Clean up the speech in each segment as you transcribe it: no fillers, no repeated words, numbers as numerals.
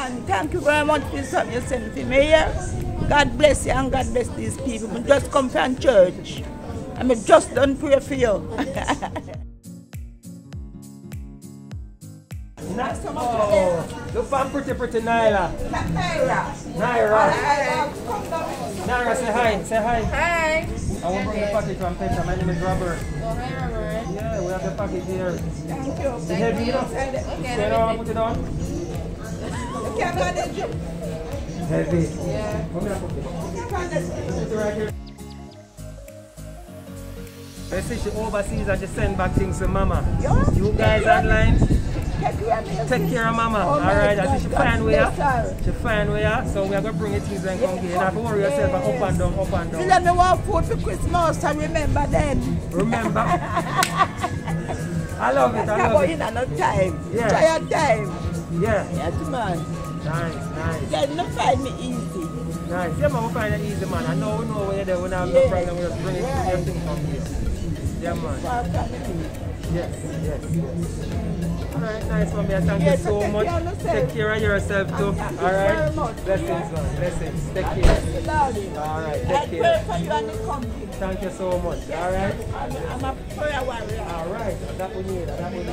And thank you very much for the something you sent to me here. God bless you and God bless these people. I just come from church. I just done pray for you. Oh, look for pretty Naira. Naira, say hi. Say hi. Hi. I want to bring the package from Petra. My name is Robert. Oh, hi, Robert. Yeah, we have the package here. Thank you. It's heavy, you know? Okay. You know, put it on. You can't manage it. Heavy. Yeah. Come here, put it. You can't manage it. Put it right here. They say she overseas and she send back things to Mama. Yeah. You guys online? Take care of Mama. Oh, alright, I see she fine with her. She fine with her. So we are going to bring the things and come here. You don't have to worry yourself about up and down, up and down. See, let me want food for Christmas and remember then. Remember? I love it, I love it. In another time. Yeah. Try your time. Yeah. Yes, man. Nice. You don't find me easy. Nice. Yeah, man, we find it easy, man. I know where you're there. We don't have no problem. We just bring it to everything from here. Yeah, man. Yes. Alright, nice one, man. Thank you so much. Take care of yourself too. Alright. Blessings, man. Blessings. Take care. Alright, take care. I pray for you and the company. Thank you so much. Alright. I'm a prayer warrior. Alright. That we need. That we need.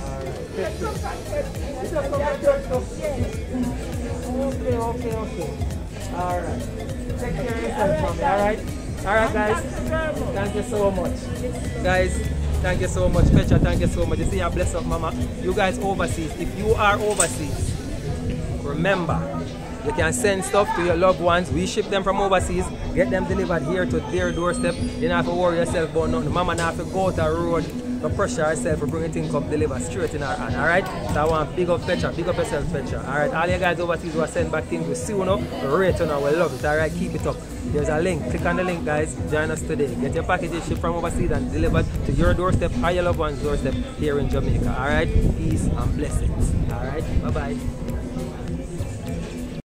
Alright. Take care. Okay. Alright. Take care of yourself, mommy. Alright, guys. Thank you so much. Guys, thank you so much. Petra, thank you so much. You see, I bless up, Mama. You guys overseas, if you are overseas, remember, you can send stuff to your loved ones. We ship them from overseas, get them delivered here to their doorstep. You don't have to worry yourself about nothing. Mama don't have to go to the road, no pressure herself for bringing things up delivered straight in her hand. Alright? So I want big up Petra, big up yourself, Petra. Alright, all you guys overseas who are send back things, we see you now, we rate you now, we love it. Alright, keep it up. There's a link. Click on the link, guys. Join us today. Get your packages shipped from overseas and delivered to your doorstep or your loved one's doorstep here in Jamaica. Alright? Peace and blessings. Alright? Bye-bye.